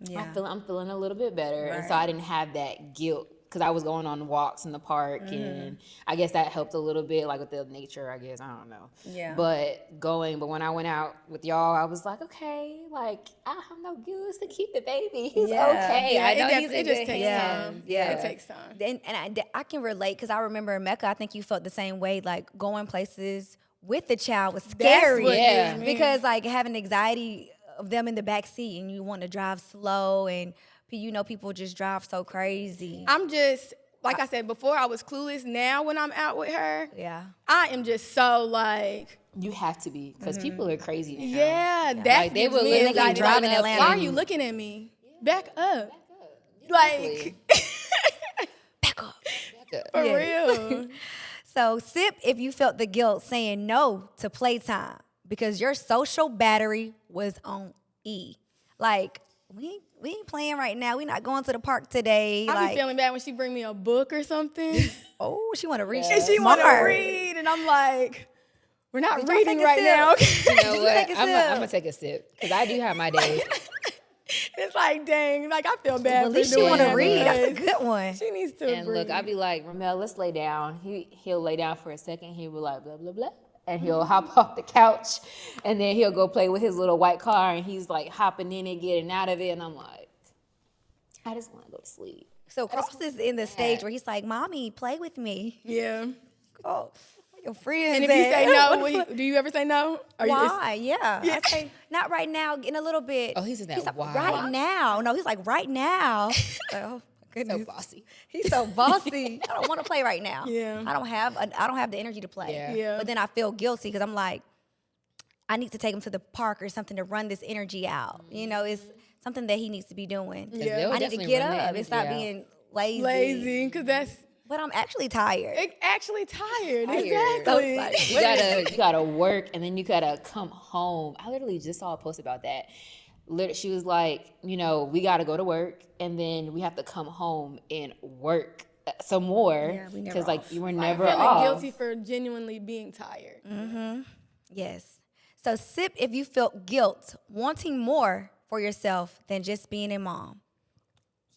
S2: Yeah.
S3: I'm feeling a little bit better. And so
S2: Right.
S3: I didn't have that guilt, because I was going on walks in the park, and I guess that helped a little bit, with the nature, I guess. I don't know.
S2: Yeah.
S3: But when I went out with y'all, I was like, okay, I have no guilt to keep the baby. He's
S2: Yeah.
S3: okay.
S1: Yeah,
S3: I know he's
S1: it
S3: in
S1: just
S3: good
S1: takes
S3: hands.
S1: time.
S2: Yeah.
S1: It takes time.
S2: And I can relate because I remember in Mecca, I think you felt the same way, going places with the child was scary.
S1: what
S3: Yeah.
S1: gives me-
S2: Because having anxiety of them in the back seat and you want to drive slow and people just drive so crazy.
S1: I'm just, like I said before, I was clueless. Now when I'm out with her,
S2: Yeah.
S1: I am just so
S3: You have to be, because people are crazy now.
S1: yeah, that
S3: they
S1: gives
S3: will
S1: me
S3: literally
S1: anxiety.
S2: drive in
S1: Like,
S2: Atlanta.
S1: why are you looking at me? Back up. Like,
S2: Back up.
S1: for
S2: Yes.
S1: real.
S2: So sip if you felt the guilt saying no to playtime because your social battery was on E. We ain't playing right now. We not going to the park today.
S1: I be feeling bad when she bring me a book or something.
S2: Oh, she want to reach.
S1: And she want to read, and I'm like, we're not
S2: Did y'all
S1: reading
S2: take a
S1: right
S2: sip?
S1: now.
S3: You know
S2: You
S3: what?
S2: take a
S3: I'm
S2: sip.
S3: going to take a sip, because I do have my days.
S1: It's like, dang, I feel bad
S2: Well, at
S1: for
S2: least she
S1: doing
S2: want to
S1: that
S2: read. That's a
S1: because
S2: good one.
S1: She needs to
S3: And
S1: read.
S3: look, I'd be like, Ramel, let's lay down. He'll lay down for a second. He'll be like, blah, blah, blah. And he'll hop off the couch. And then he'll go play with his little white car. And he's hopping in and getting out of it. And I'm like, I just want to go to sleep.
S2: So Cross is in the stage where he's like, "Mommy, play with me."
S1: Yeah.
S2: Oh, where your friends.
S1: And if you
S2: at?
S1: say no,
S2: What the fuck?
S1: do you ever say no? Or you just-
S2: Why? Yeah. I say, not right now, in a little bit.
S3: Oh, he's in that
S2: He's like,
S3: why.
S2: right now. No, he's like, right now. Like, oh, my
S3: So
S2: goodness.
S3: bossy.
S2: He's so bossy. I don't want to play right now.
S1: Yeah.
S2: I don't have the energy to play.
S3: Yeah.
S1: Yeah.
S2: But then I feel guilty because I'm like, I need to take him to the park or something to run this energy out. It's something that he needs to be doing.
S1: Yeah.
S3: They'll
S2: I need to
S3: definitely
S2: get
S3: run that
S2: up and stop
S3: energy out.
S2: being lazy.
S1: lazy, because that's
S2: But I'm actually tired.
S1: actually tired.
S3: Tired.
S1: Exactly.
S2: Like,
S3: You gotta work, and then you gotta come home. I literally just saw a post about that. She was like, we gotta go to work, and then we have to come home and work some more.
S2: Yeah, we never
S3: because
S2: off.
S3: you were never
S1: Feeling
S3: off.
S1: guilty for genuinely being tired.
S2: Yes. So sip if you felt guilt, wanting more for yourself than just being a mom.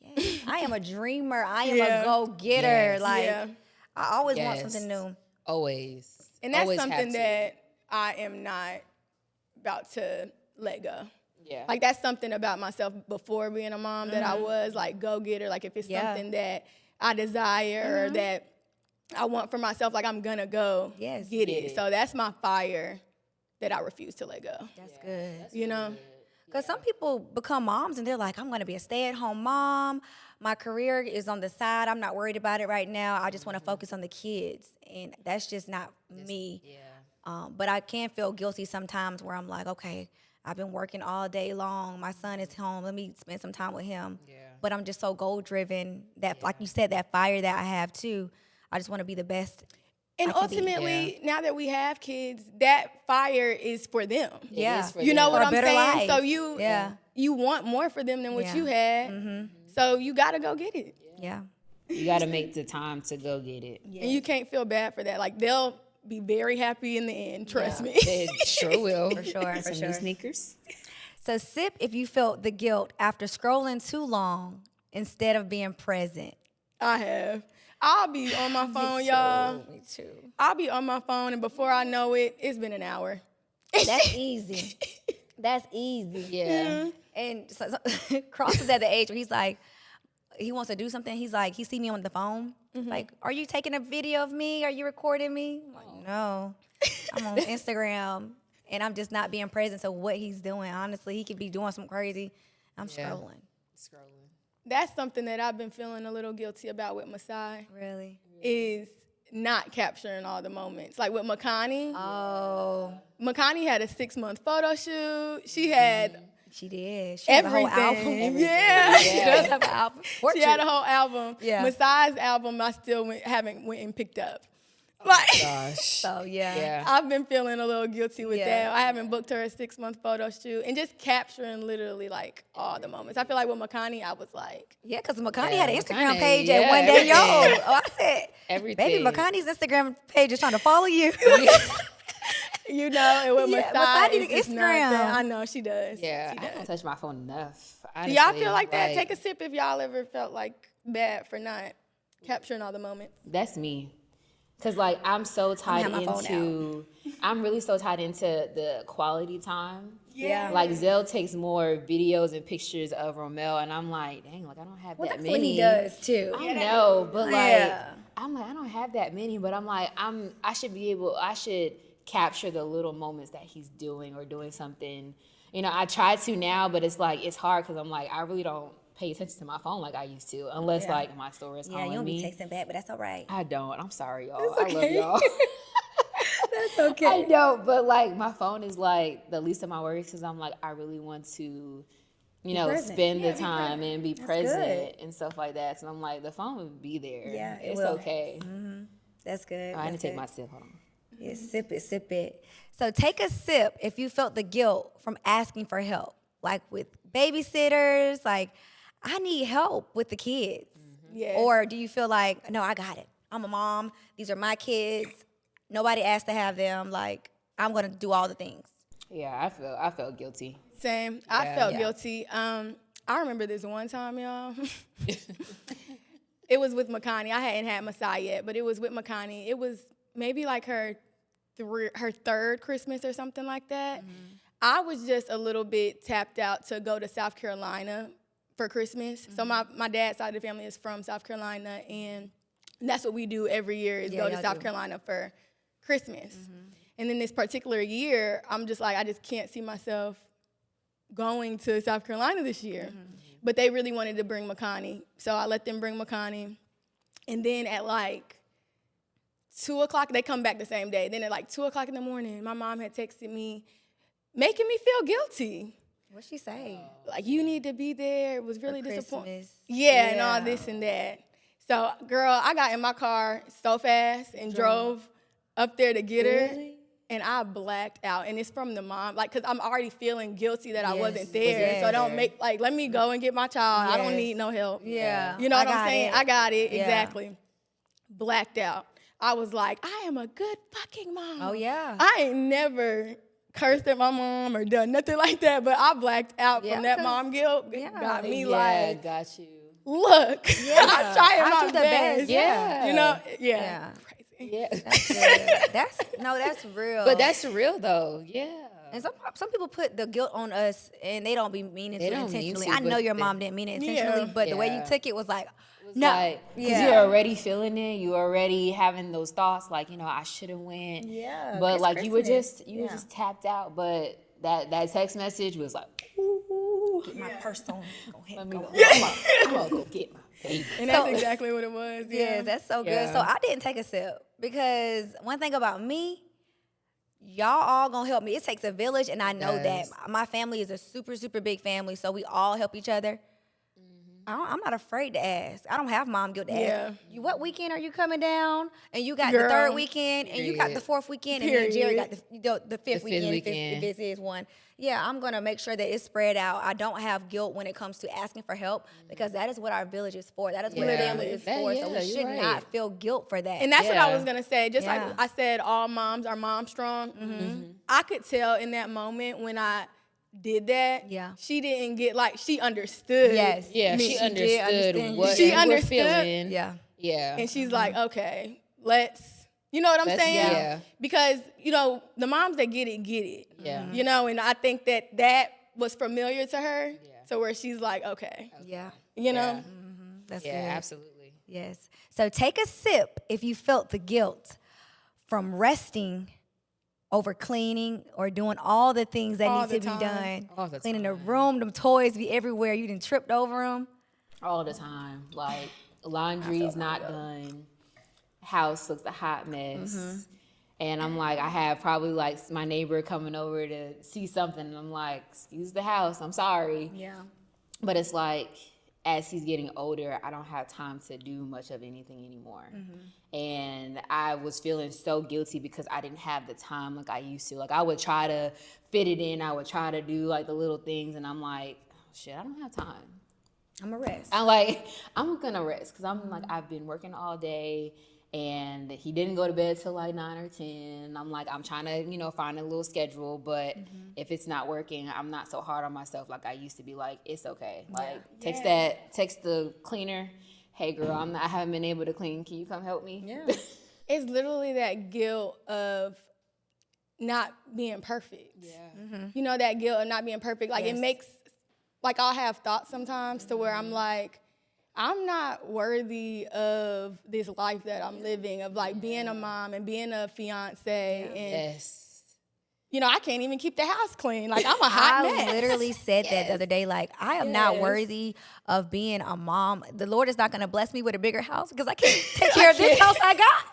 S2: Yes. I am a dreamer. I am
S1: Yeah.
S2: a go-getter.
S3: Yes.
S2: Like
S1: Yeah.
S2: I always want
S3: Yes.
S2: something new.
S3: Always.
S1: And that's
S3: Always have
S1: something
S3: to.
S1: that I am not about to let go.
S3: Yeah.
S1: Like, that's something about myself before being a mom that I was, like, go-getter. Like, if it's something that I desire or that I want for myself, like, I'm going to go get it. So that's my fire that I refuse to let go.
S2: That's good.
S1: You know?
S2: Because some people become moms and they're like, I'm going to be a stay-at-home mom. My career is on the side. I'm not worried about it right now. I just want to focus on the kids. And that's just not me.
S3: Yeah.
S2: But I can feel guilty sometimes where I'm like, okay, I've been working all day long. My son is home. Let me spend some time with him.
S3: Yeah.
S2: But I'm just so goal-driven that, like you said, that fire that I have too, I just want to be the best.
S1: And
S2: I can be.
S1: ultimately, now that we have kids, that fire is for them.
S2: Yeah.
S3: It is for
S1: You know
S3: them.
S1: what
S2: For a
S1: I'm
S2: better
S1: saying?
S2: life.
S1: So you want more for them than what
S2: Yeah.
S1: you had. So you got to go get it.
S2: Yeah.
S3: You got to make the time to go get it.
S1: And you can't feel bad for that. Like, they'll be very happy in the end. Trust me.
S3: They sure will.
S2: For sure, for
S3: Some
S2: sure.
S3: new sneakers.
S2: So sip if you felt the guilt after scrolling too long instead of being present.
S1: I have. I'll be on my phone, y'all.
S2: Me too.
S1: I'll be on my phone, and before I know it, it's been an hour.
S2: That's easy. That's easy.
S3: Yeah.
S2: And so Cross is at the age where he's like, he wants to do something. He's like, he see me on the phone. Like, are you taking a video of me? Are you recording me? I'm like, no. I'm on Instagram, and I'm just not being present to what he's doing. Honestly, he could be doing something crazy. I'm scrolling.
S1: That's something that I've been feeling a little guilty about with Masai,
S2: Really?
S1: is not capturing all the moments. Like with Makani.
S2: Oh,
S1: Makani had a 6-month photo shoot. She had
S2: she did. She has a whole
S1: everything.
S2: album.
S1: Yeah.
S2: She does have an album.
S1: She had a whole album.
S2: Yeah.
S1: Masai's album I still haven't went and picked up. Like,
S3: Gosh.
S2: So yeah.
S3: Yeah.
S1: I've been feeling a little guilty with
S2: Yeah.
S1: that. I haven't booked her a 6-month photo shoot and just capturing literally like all the moments. I feel like with Makani, I was like,
S2: Yeah, because Makani
S3: Yeah,
S2: had an Instagram
S3: Makani,
S2: page
S3: yeah,
S2: at one day. Yo,
S3: everything.
S2: I said,
S3: Everything.
S2: baby, Makani's Instagram page is trying to follow you.
S1: you know, and with
S2: Yeah,
S1: Masai,
S2: Masai need
S1: it's
S2: an
S1: just not
S2: Instagram.
S1: that. I know she does.
S3: Yeah,
S1: She
S3: I don't
S1: does.
S3: touch my phone enough.
S1: Do
S3: Honestly,
S1: y'all feel like that? Take a sip if y'all ever felt like bad for not capturing all the moments.
S3: That's me. Cause like I'm so tied
S2: have my phone
S3: into, I'm really so tied into the quality time.
S2: Yeah.
S3: Like Zell takes more videos and pictures of Romel, and I'm like, dang, like I don't have that
S2: That's
S3: many.
S2: what he does too.
S3: I know, but like
S2: Yeah.
S3: I'm like I don't have that many, but I'm like I should capture the little moments that he's doing or doing something. You know, I try to now, but it's like it's hard because I'm like I really don't pay attention to my phone like I used to, unless like my store is
S2: Yeah,
S3: calling
S2: you don't
S3: me.
S2: be texting back, but that's all right.
S3: I don't. I'm sorry, y'all. I love y'all.
S2: That's okay.
S3: I know, but like my phone is like the least of my worries because I'm like I really want to, you know,
S2: present.
S3: spend the time and be present
S2: good.
S3: and stuff like that. So I'm like the phone would be there.
S2: Yeah, it
S3: it's
S2: will.
S3: okay.
S2: That's good.
S3: Oh, I need
S2: That's
S3: to take
S2: good.
S3: my sip. Hold on.
S2: Yeah, sip it, sip it. So take a sip if you felt the guilt from asking for help, like with babysitters, like I need help with the kids.
S1: Yes.
S2: Or do you feel like, no, I got it. I'm a mom. These are my kids. Nobody asked to have them. Like, I'm going to do all the things.
S3: Yeah, I felt guilty.
S1: Same. I felt
S2: Yeah.
S1: guilty. I remember this one time, y'all. It was with Makani. I hadn't had Masai yet, but it was with Makani. It was maybe like her third Christmas or something like that. I was just a little bit tapped out to go to South Carolina for Christmas. So my dad's side of the family is from South Carolina, and that's what we do every year is go to
S2: y'all
S1: South
S2: do.
S1: Carolina for Christmas. And then this particular year, I'm just like, I just can't see myself going to South Carolina this year. But they really wanted to bring Makani. So I let them bring Makani. And then at like 2 o'clock, they come back the same day. Then at like 2 o'clock in the morning, my mom had texted me, making me feel guilty.
S2: What'd she say?
S1: Like, you need to be there. It was really
S2: For
S1: disappointing.
S2: Christmas.
S1: Yeah, and all
S2: Yeah.
S1: this and that. So, girl, I got in my car so fast and drove up there to get her.
S2: Really?
S1: And I blacked out. And it's from the mom. Like, because I'm already feeling guilty that I
S2: Yes,
S1: wasn't there. So don't make, like, let me go and get my child. I don't
S2: Yes.
S1: need no help.
S2: Yeah.
S1: You know what
S2: I
S1: I'm
S2: got
S1: saying?
S2: it.
S1: I got it.
S2: Yeah.
S1: Exactly. Blacked out. I was like, I am a good fucking mom.
S2: Oh, yeah.
S1: I ain't never cursed at my mom or done nothing like that, but I blacked out
S2: Yeah,
S1: from that
S2: 'cause-
S1: mom guilt.
S2: yeah.
S1: Got me
S3: Yeah,
S1: like,
S3: got you.
S1: look, I'm trying
S2: I
S1: my
S2: do the
S1: best.
S2: best, yeah.
S1: You know, yeah.
S2: Yeah.
S1: Crazy.
S3: Yeah.
S2: That's good. That's real.
S3: But that's real though. Yeah.
S2: And some people put the guilt on us, and they don't be meaning
S3: They
S2: to
S3: don't mean
S2: intentionally.
S3: to,
S2: I know
S3: but
S2: your mom didn't mean it intentionally,
S1: Yeah.
S2: but the way you
S3: Yeah.
S2: took it was like,
S3: It's
S2: no.
S3: like, because you're already feeling it, you already having those thoughts like, I should have went.
S2: Yeah,
S3: But
S2: Chris
S3: like you were
S2: Christmas.
S3: just just tapped out. But that text message was like,
S2: Get my purse on. Go ahead.
S3: let me
S2: Go.
S3: go. I'm gonna go get my baby.
S1: And that's
S2: So-
S1: exactly what it was. Yeah.
S2: Yes, that's so good.
S3: Yeah.
S2: So I didn't take a sip because one thing about me, y'all all gonna help me. It takes a village, and I know that
S3: does.
S2: my family is a super, super big family, so we all help each other. I'm not afraid to ask. I don't have mom guilt to
S1: Yeah.
S2: ask. What weekend are you coming down? And you got the
S1: Girl.
S2: third weekend, and you got the
S3: Period.
S2: fourth weekend, and me and Jerry got
S1: Period.
S2: the fifth weekend, if this is one. Yeah, I'm gonna make sure that it's spread out. I don't have guilt when it comes to asking for help because that is what our village is for. That is what
S3: Yeah.
S2: family is
S3: That-
S2: for. So
S3: yeah,
S2: we
S3: you're
S2: should
S3: right.
S2: not feel guilt for that.
S1: And that's what I
S3: Yeah.
S1: was gonna say. Just
S2: Yeah.
S1: like I said, all moms are mom strong. I could tell in that moment when I did that.
S2: Yeah.
S1: She didn't get she understood.
S2: Yes.
S3: Yeah,
S1: me.
S3: she
S2: did
S3: understood
S2: understand
S3: what
S1: She
S3: you were
S1: understood.
S3: feeling.
S2: yeah.
S3: Yeah.
S1: And she's like, okay, you know what I'm saying?
S3: Yeah.
S1: Because, the moms that get it.
S3: Yeah.
S1: And I think that was familiar to her. To where she's like, okay.
S2: Yeah.
S3: Yeah.
S2: That's
S3: Yeah,
S2: good.
S3: absolutely.
S2: Yes. So take a sip if you felt the guilt from resting over cleaning or doing all the things that
S1: All
S2: need
S1: the
S2: to be
S1: time.
S2: done.
S3: All the
S2: Cleaning the
S3: time.
S2: room, them toys be everywhere. You done tripped over them.
S3: All the time. Like, laundry's not done. House looks a hot mess. And I'm like, I have probably like my neighbor coming over to see something. And I'm like, excuse the house. I'm sorry.
S2: Yeah.
S3: But it's like, as he's getting older, I don't have time to do much of anything anymore. And I was feeling so guilty because I didn't have the time like I used to. Like, I would try to fit it in. I would try to do like the little things. And I'm like, oh, shit, I don't have time.
S2: I'm a rest.
S3: I'm gonna rest because I'm like, I've been working all day. And he didn't go to bed till like 9 or 10. I'm like, I'm trying to, find a little schedule. But if it's not working, I'm not so hard on myself like I used to be. Like, it's okay. Like, text the cleaner. Hey, girl, I haven't been able to clean. Can you come help me?
S2: Yeah.
S1: It's literally that guilt of not being perfect.
S3: Yeah.
S1: That guilt of not being perfect. Like, it makes, I'll have thoughts sometimes to where I'm like, I'm not worthy of this life that I'm living, of being a mom and being a fiance. And,
S3: Yes.
S1: I can't even keep the house clean. Like, I'm a hot mess.
S2: I literally said that the other day. Like, I am not worthy of being a mom. The Lord is not going to bless me with a bigger house because I can't take care of this house I got.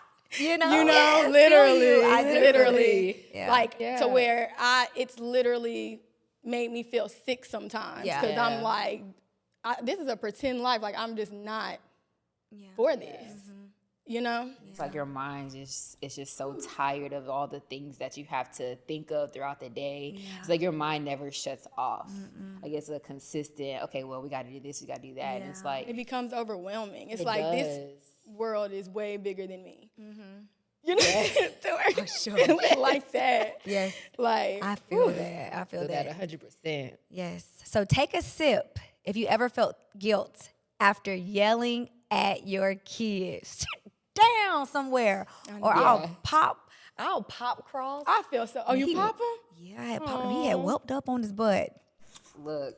S1: Literally.
S2: I do.
S1: Literally.
S2: Yeah.
S1: To where it's literally made me feel sick sometimes.
S2: Yeah.
S1: Because I'm like, this is a pretend life. Like, I'm just not for this.
S3: It's like your mind is just so tired of all the things that you have to think of throughout the day. Yeah. It's like your mind never shuts off. Like, it's a consistent, okay, well, we got to do this, we got to do that.
S2: Yeah.
S3: And it's like,
S1: It becomes overwhelming. It's
S3: it
S1: like,
S3: does.
S1: this world is way bigger than me. To where
S2: sure.
S1: like that.
S2: Yes.
S1: Like,
S2: I feel that. I feel
S3: feel that
S2: that.
S3: 100%.
S2: Yes. So take a sip if you ever felt guilt after yelling at your kids. Down somewhere. Or I'll pop Cross.
S1: I feel so. Oh, you pop him?
S2: Yeah, I had popped him. He had whelped up on his butt.
S3: Look.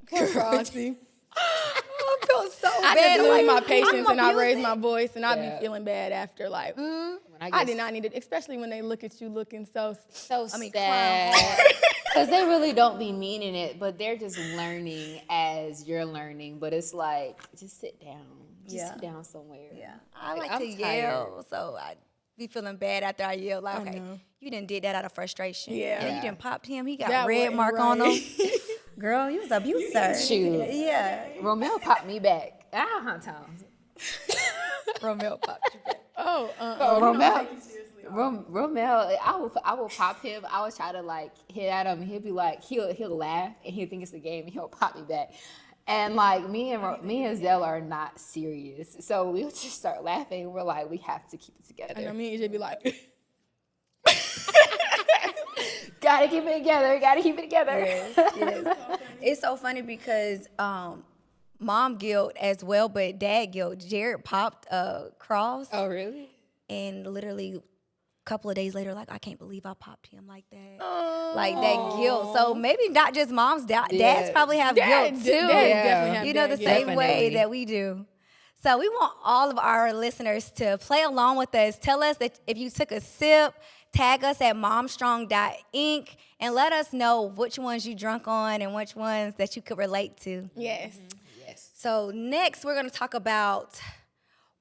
S1: Poor Frosty.
S2: I feel so
S1: I
S2: bad.
S1: just lose
S2: Like,
S1: my patience
S2: I'm
S1: and I raise
S2: abusing.
S1: my voice and I
S3: Yeah.
S1: be feeling bad after. Like,
S3: When
S1: I did not need it, especially when they look at you looking so.
S3: so
S2: I mean,
S3: sad. Because they really don't be meaning it, but they're just learning as you're learning. But it's like, just sit down. Just sit down somewhere.
S2: Yeah, I like
S3: I'm
S2: to
S3: tired.
S2: yell, so I be feeling bad after I yell. Like, okay,
S1: know.
S2: you didn't did that out of frustration.
S1: Yeah.
S2: And you didn't popped him. He got
S1: That
S2: red
S1: wasn't
S2: mark on him.
S1: right.
S2: Girl, you was abuser.
S3: Shoot.
S2: Yeah.
S3: Romel popped me back. I don't have time.
S2: Romel popped you back.
S1: Oh,
S3: Romel, I will pop him. I will try to hit at him. And he'll be like, he'll laugh and he'll think it's a game and he'll pop me back. And me and Zell are not serious, so we'll just start laughing. We're like, we have to keep it together.
S1: and I mean, you just be like,
S3: Gotta keep it together. Gotta keep it together.
S2: Yes. It's so funny because mom guilt as well, but dad guilt. Jared popped Cross.
S3: Oh, really?
S2: And literally a couple of days later, like, I can't believe I popped him like that. Like that guilt. So maybe not just moms, dads probably have guilt too.
S1: Definitely have
S2: You know, the same way that we do. So we want all of our listeners to play along with us. Tell us that if you took a sip, tag us at MOMSTRONG.inc and let us know which ones you drunk on and which ones that you could relate to.
S1: Yes.
S3: Yes.
S2: So next, we're going to talk about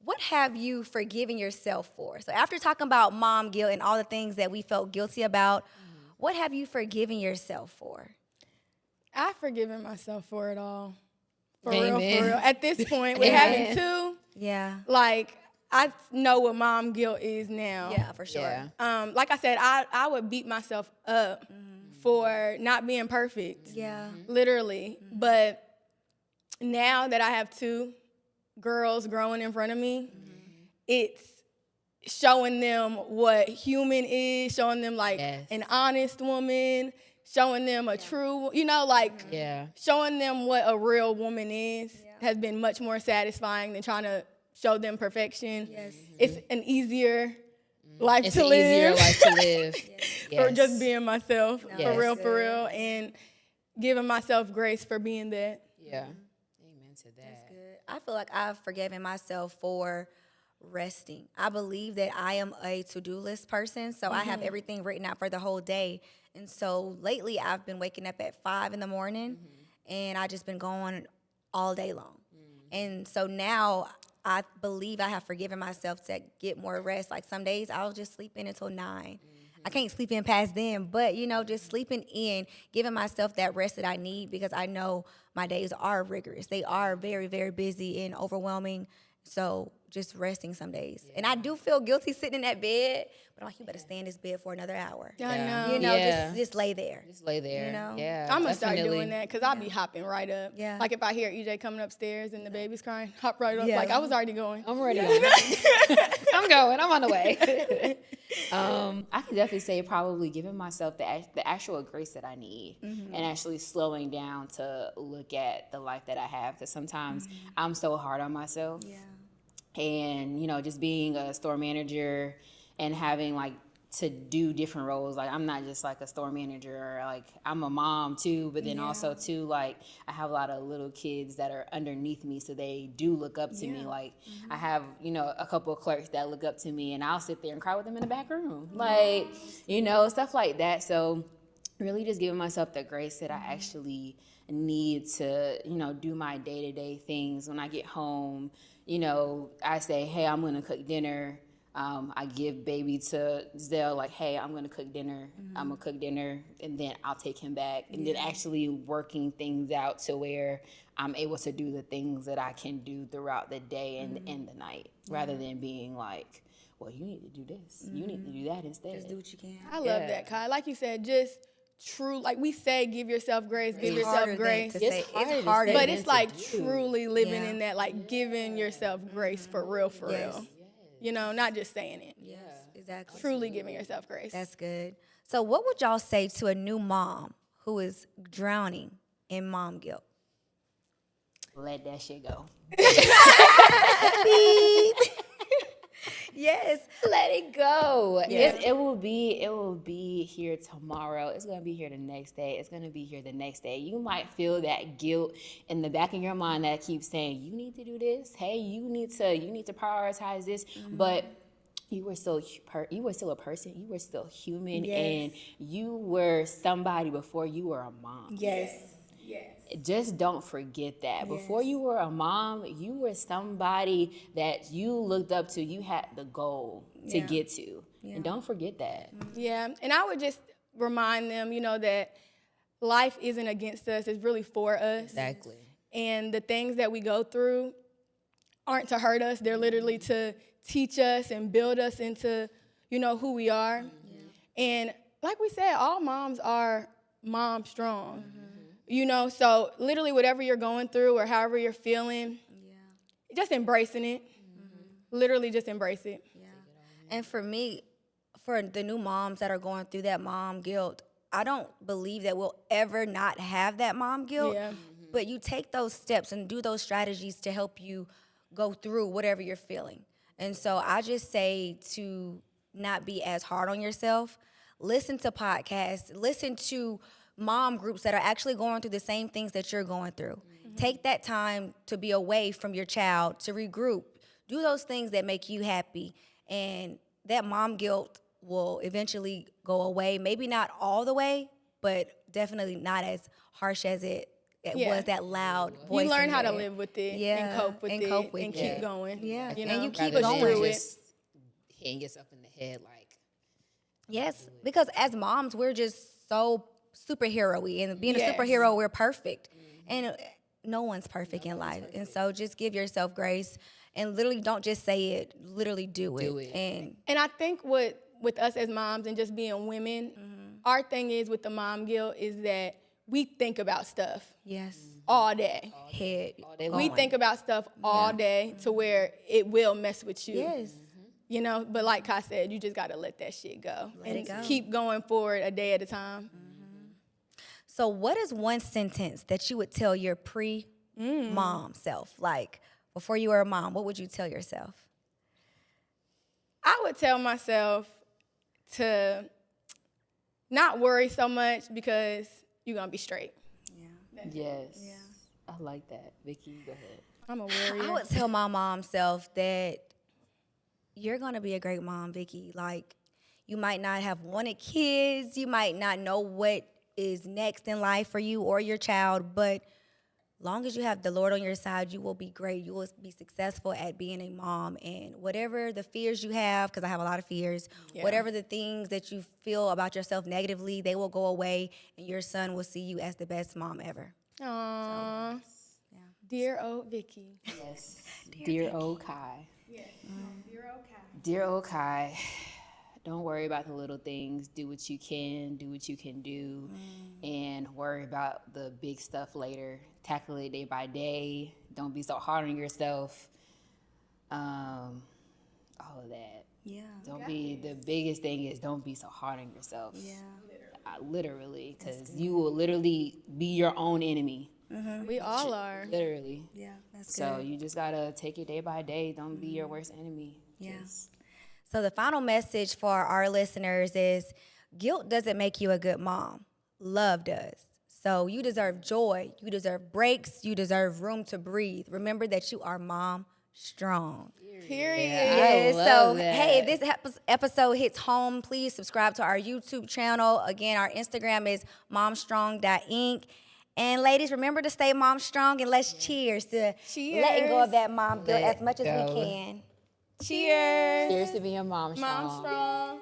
S2: what have you forgiven yourself for? So after talking about mom guilt and all the things that we felt guilty about, what have you forgiven yourself for?
S1: I've forgiven myself for it all. For
S3: Amen.
S1: real, for real. At this point, with having two,
S2: Yeah.
S1: like, I know what mom guilt is now.
S2: Yeah, for sure.
S3: Yeah.
S1: Like I said, I would beat myself up for not being perfect.
S2: Yeah.
S1: Literally. But now that I have two girls growing in front of me, it's showing them what human is, showing them like an honest woman, showing them a true, like showing them what a real woman is has been much more satisfying than trying to show them perfection.
S2: Yes.
S1: It's an easier life
S3: It's
S1: to
S3: an
S1: live.
S3: easier life to live.
S1: For just being myself,
S3: Yes.
S1: for real, and giving myself grace for being that.
S3: Yeah. Amen to that.
S2: Good. I feel like I've forgiven myself for resting. I believe that I am a to-do list person, so I have everything written out for the whole day. And so lately I've been waking up at 5 in the morning and I just been going all day long. And so now I believe I have forgiven myself to get more rest. Like some days I'll just sleep in until 9. I can't sleep in past then, but just sleeping in, giving myself that rest that I need because I know my days are rigorous. They are very, very busy and overwhelming. So just resting some days. And I do feel guilty sitting in that bed, but I'm like, you better stay in this bed for another hour.
S1: I know.
S2: Just lay there.
S3: Just lay there. Yeah.
S1: I'm going to start
S3: definitely.
S1: doing that because I'll be hopping right up.
S2: Yeah.
S1: Like if I hear EJ coming upstairs and the baby's crying, hop right up.
S2: Yeah.
S1: Like I was already going.
S3: I'm ready. I'm going. I'm on the way. I can definitely say probably giving myself the actual grace that I need and actually slowing down to look at the life that I have. Because sometimes I'm so hard on myself.
S2: Yeah.
S3: And, just being a store manager and having like to do different roles. Like I'm not just like a store manager or like I'm a mom too, but then also too, like I have a lot of little kids that are underneath me. So they do look up to me. Like I have, a couple of clerks that look up to me and I'll sit there and cry with them in the back room. Like, stuff like that. So really just giving myself the grace that I actually need to, do my day-to-day things. When I get home, I say, hey, I'm going to cook dinner. I give baby to Zell, like, hey, I'm going to cook dinner. I'm going to cook dinner, and then I'll take him back. And then actually working things out to where I'm able to do the things that I can do throughout the day and the night, rather than being like, well, you need to do this. You need to do that instead.
S2: Just do what you can.
S1: I love that, Kai. Like you said, just true. Like we say, give yourself grace, give yourself grace.
S2: It's harder.
S1: But it's like truly living in that, like giving yourself grace for real, not just saying it.
S2: Yes, exactly.
S1: Truly giving yourself grace.
S2: That's good. So what would y'all say to a new mom who is drowning in mom guilt?
S3: Let that shit go.
S2: Yes.
S3: Let it go.
S1: Yeah.
S3: It will be here tomorrow. It's gonna be here the next day. It's gonna be here the next day. You might feel that guilt in the back of your mind that keeps saying, you need to do this. Hey, you need to prioritize this. But you were still a person. You were still human, and you were somebody before you were a mom.
S1: Yes.
S3: Just don't forget that. Before you were a mom, you were somebody that you looked up to. You had the goal to get to. And don't forget that.
S1: Yeah. And I would just remind them, that life isn't against us. It's really for us.
S3: Exactly.
S1: And the things that we go through aren't to hurt us. They're literally to teach us and build us into, who we are. And like we said, all moms are mom strong. So literally whatever you're going through or however you're feeling, just embracing it. Literally just embrace it.
S2: Yeah. And for me, for the new moms that are going through that mom guilt, I don't believe that we'll ever not have that mom guilt.
S1: Yeah.
S2: But you take those steps and do those strategies to help you go through whatever you're feeling. And so I just say to not be as hard on yourself. Listen to podcasts. Listen to mom groups that are actually going through the same things that you're going through. Take that time to be away from your child, to regroup. Do those things that make you happy. And that mom guilt will eventually go away. Maybe not all the way, but definitely not as harsh as it was that loud voice.
S1: You learn
S2: in
S1: how
S2: your
S1: to
S2: head.
S1: live with it
S2: Yeah,
S1: and cope with
S2: and
S1: it
S2: cope with
S1: and
S2: it.
S1: keep going.
S2: Yeah,
S1: you
S2: and
S1: know,
S2: you keep
S3: Rather
S2: going.
S3: than
S1: through it.
S3: just hitting yourself in the head like.
S2: Yes, because as moms, we're just so superhero-y. And being
S1: Yes.
S2: a superhero, we're perfect. And no one's perfect in life. And so just give yourself grace and literally don't just say it, literally do it.
S1: And I think with us as moms and just being women, our thing is with the mom guilt is that we think about stuff
S2: Yes,
S1: all day.
S2: head.
S1: We think about stuff all day to where it will mess with you.
S2: Yes.
S1: You know, but like Kai said, you just gotta let that shit go
S2: Let
S1: and
S2: it go.
S1: keep going forward a day at a time.
S2: So what is one sentence that you would tell your pre-mom self? Like, before you were a mom, what would you tell yourself?
S1: I would tell myself to not worry so much because you're gonna be straight.
S3: Yes. Yeah. I like that. Vicky, go ahead.
S1: I'm a warrior.
S2: I would tell my mom self that you're gonna be a great mom, Vicky. Like, you might not have wanted kids, you might not know what is next in life for you or your child, but long as you have the Lord on your side, you will be great. You will be successful at being a mom. And whatever the fears you have, because I have a lot of fears, whatever the things that you feel about yourself negatively, they will go away, and your son will see you as the best mom ever.
S1: Aww. Dear old Vicky.
S3: Yes. Dear old Kai.
S1: Yes. Dear old Kai.
S3: Dear old Kai, don't worry about the little things. Do what you can. Do what you can do. And worry about the big stuff later. Tackle it day by day. Don't be so hard on yourself. All of that.
S2: Yeah.
S3: Don't be, the biggest thing is don't be so hard on yourself.
S2: Yeah.
S3: Literally, because you will literally be your own enemy.
S1: We all are.
S3: Literally.
S2: Yeah, that's
S3: So you just gotta take it day by day. Don't be your worst enemy.
S2: Yeah.
S3: Just-
S2: So the final message for our listeners is guilt doesn't make you a good mom. Love does. So you deserve joy. You deserve breaks. You deserve room to breathe. Remember that you are mom strong.
S1: Period.
S3: I love
S2: So,
S3: that.
S2: hey, if this episode hits home, please subscribe to our YouTube channel. Again, our Instagram is momstrong.inc. And ladies, remember to stay mom strong, and let's cheers to letting go of that mom guilt as much as we can.
S1: Cheers.
S3: Cheers to being a mom strong.
S1: Mom strong.